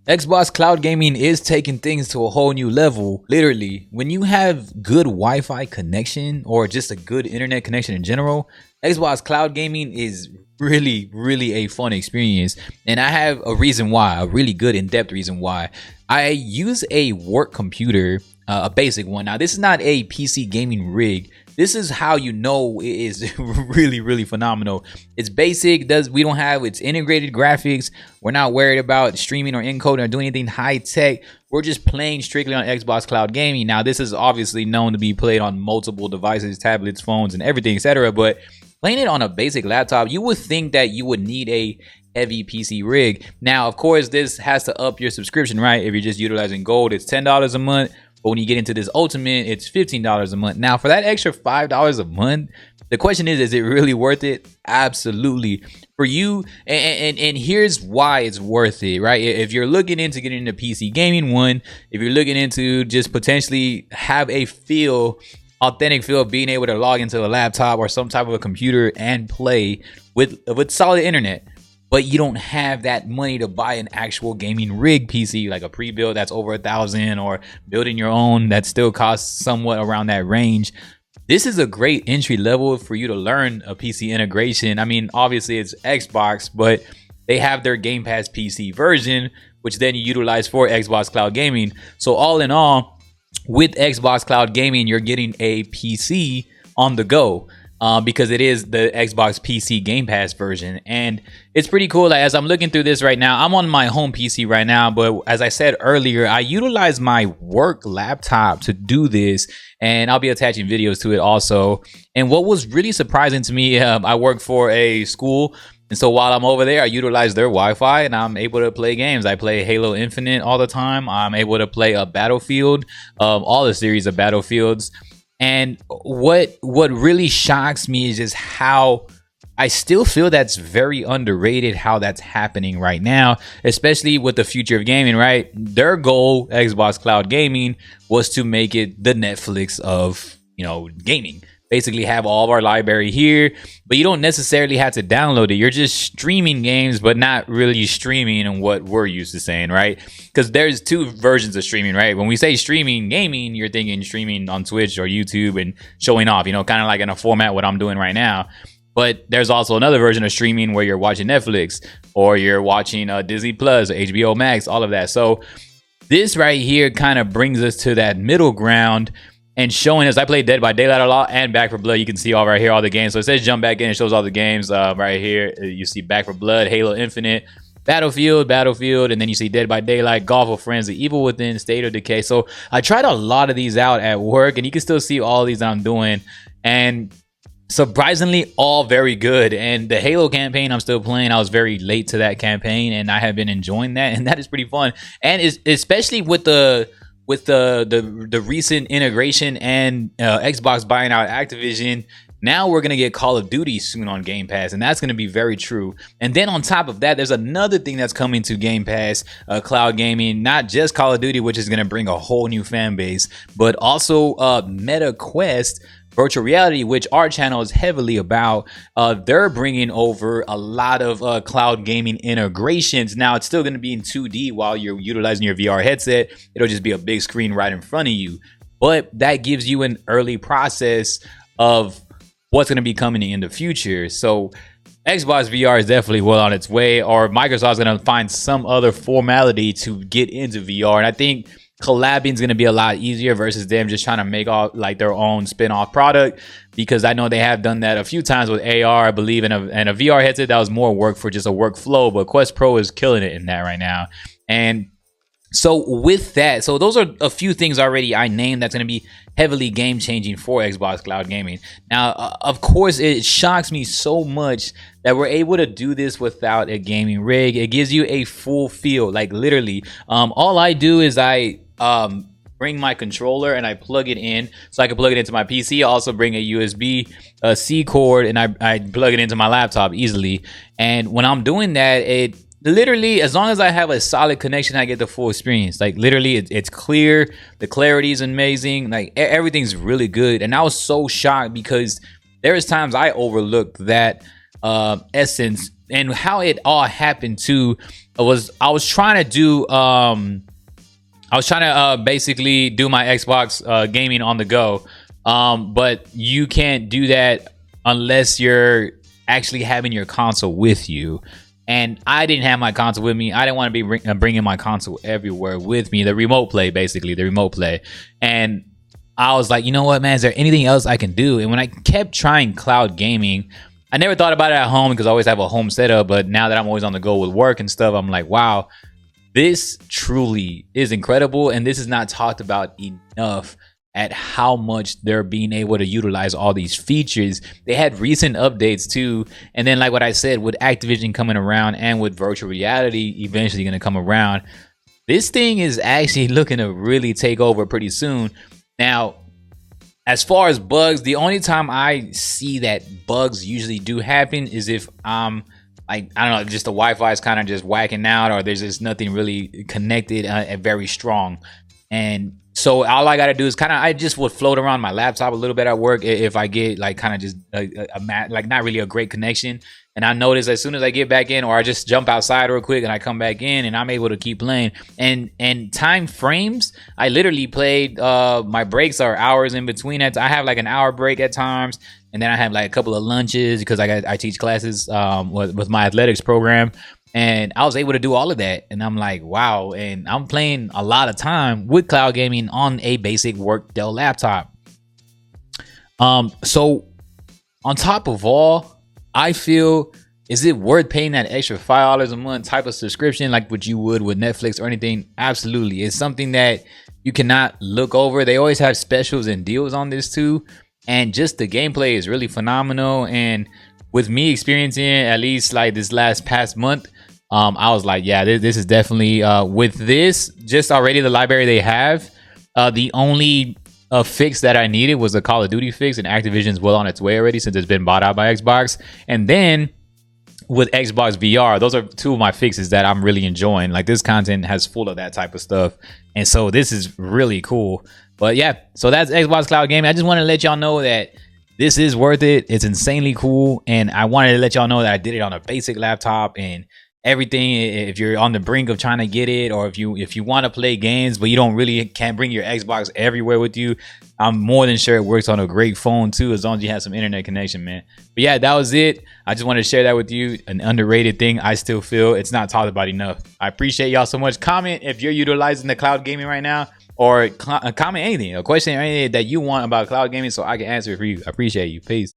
Xbox Cloud Gaming is taking things to a whole new level. Literally, when you have good Wi-Fi connection or just a good internet connection in general, Xbox Cloud Gaming is really a fun experience. And I have a reason why, a really good in-depth reason why. I use a work computer, a basic one. Now, this is not a PC gaming rig. This is how you know it is really phenomenal. It's basic. We don't have its integrated graphics. We're not worried about streaming or encoding or doing anything high tech. We're just playing strictly on Xbox Cloud Gaming. Now, this is obviously known to be played on multiple devices, tablets, phones, and everything, etc. But playing it on a basic laptop, you would think that you would need a heavy PC rig. Now, of course, this has to up your subscription, right? If you're just utilizing Gold, it's $10 a month. But when you get into this Ultimate, it's $15 a month. Now, for that extra $5 a month, the question is it really worth it? Absolutely. For you, and here's why it's worth it, right? If you're looking into getting into PC gaming, if you're looking into just potentially have a authentic feel of being able to log into a laptop or some type of a computer and play with solid internet, but you don't have that money to buy an actual gaming rig PC, like a pre-built that's over $1,000, or building your own that still costs somewhat around that range. This is a great entry level for you to learn a PC integration. I mean, obviously it's Xbox, but they have their Game Pass PC version, which then you utilize for Xbox Cloud Gaming. So all in all, with Xbox Cloud Gaming, you're getting a PC on the go. Because it is the Xbox PC Game Pass version, and it's pretty cool. Like, as I'm looking through this right now, I'm on my home PC right now, but as I said earlier, I utilize my work laptop to do this, and I'll be attaching videos to it also. And what was really surprising to me, I work for a school, and so while I'm over there, I utilize their Wi-Fi, and I'm able to play games. I play Halo Infinite all the time. I'm able to play a Battlefield, all the series of Battlefields. And what really shocks me is just how I still feel that's very underrated, how that's happening right now, especially with the future of gaming, right? Their goal, Xbox Cloud Gaming, was to make it the Netflix of, gaming. Basically have all of our library here, but you don't necessarily have to download it. You're just streaming games, but not really streaming in what we're used to saying, right? Because there's two versions of streaming, right? When we say streaming gaming, you're thinking streaming on Twitch or YouTube and showing off, kind of like in a format what I'm doing right now. But there's also another version of streaming where you're watching Netflix or you're watching Disney Plus or HBO Max, all of that. So this right here kind of brings us to that middle ground and showing us. I played Dead by Daylight a lot and Back 4 Blood. You can see all right here, all the games. So it says jump back in. It shows all the games right here. You see Back 4 Blood, Halo Infinite, Battlefield, and then you see Dead by Daylight, Golf with Friends, The Evil Within, State of Decay. So I tried a lot of these out at work, and you can still see all these that I'm doing. And surprisingly, all very good. And the Halo campaign I'm still playing. I was very late to that campaign, and I have been enjoying that, and that is pretty fun. And especially with the recent integration and Xbox buying out Activision, now we're going to get Call of Duty soon on Game Pass, and that's going to be very true. And then on top of that, there's another thing that's coming to Game Pass, Cloud Gaming, not just Call of Duty, which is going to bring a whole new fan base, but also Meta Quest virtual reality, which our channel is heavily about. They're bringing over a lot of cloud gaming integrations. Now, it's still going to be in 2D while you're utilizing your VR headset. It'll just be a big screen right in front of you, but that gives you an early process of what's going to be coming in the future. So Xbox VR is definitely well on its way, or Microsoft's going to find some other formality to get into VR. And I think collabing is going to be a lot easier versus them just trying to make all like their own spin-off product, because I know they have done that a few times with AR, I believe, in a VR headset that was more work for just a workflow, but Quest Pro is killing it in that right now. And so with that, so those are a few things already I named that's going to be heavily game changing for Xbox Cloud Gaming. Now, of course, it shocks me so much that we're able to do this without a gaming rig. It gives you a full feel, like literally. All I do is I bring my controller and I plug it in, so I can plug it into my PC. I also bring a USB-C cord and I plug it into my laptop easily. And when I'm doing that, it literally, as long as I have a solid connection, I get the full experience. Like literally, it's clear. The clarity is amazing. Like everything's really good. And I was so shocked because there is times I overlooked that essence and how it all happened too was I was trying to basically do my Xbox gaming on the go, but you can't do that unless you're actually having your console with you. And I didn't have my console with me. I didn't want to be bringing my console everywhere with me. The remote play, basically, the remote play. And I was like, you know what, man? Is there anything else I can do? And when I kept trying cloud gaming, I never thought about it at home because I always have a home setup. But now that I'm always on the go with work and stuff, I'm like, wow, this truly is incredible. And this is not talked about enough at how much they're being able to utilize all these features. They had recent updates too. And then like what I said, with Activision coming around and with virtual reality eventually going to come around, this thing is actually looking to really take over pretty soon. Now, as far as bugs, the only time I see that bugs usually do happen is if like, I don't know, just the Wi-Fi is kind of just whacking out, or there's just nothing really connected and very strong. And so all I got to do is I just would float around my laptop a little bit at work if I get like kind of just like not really a great connection. And I notice as soon as I get back in, or I just jump outside real quick and I come back in, and I'm able to keep playing. And time frames, I literally played, my breaks are hours in between it. I have like an hour break at times, and then I have like a couple of lunches because I teach classes with my athletics program. And I was able to do all of that. And I'm like, wow. And I'm playing a lot of time with cloud gaming on a basic work Dell laptop. So on top of all, I feel, is it worth paying that extra $5 a month type of subscription like what you would with Netflix or anything? Absolutely. It's something that you cannot look over. They always have specials and deals on this too. And just the gameplay is really phenomenal. And with me experiencing it, at least like this past month, I was like, yeah, this is definitely with this just already the library they have. The only fix that I needed was a Call of Duty fix, and Activision's well on its way already since it's been bought out by Xbox. And then with Xbox VR, those are two of my fixes that I'm really enjoying. Like, this content has full of that type of stuff, and so this is really cool. But yeah, so that's Xbox Cloud Gaming. I just want to let y'all know that this is worth it. It's insanely cool, and I wanted to let y'all know that I did it on a basic laptop and everything. If you're on the brink of trying to get it, or if you want to play games but you can't bring your Xbox everywhere with you, I'm more than sure it works on a great phone too, as long as you have some internet connection, man. But yeah, that was it. I just wanted to share that with you. An underrated thing. I still feel it's not talked about enough. I appreciate y'all so much. Comment if you're utilizing the cloud gaming right now, or comment anything, a question or anything that you want about cloud gaming, so I can answer it for you. I appreciate you. Peace.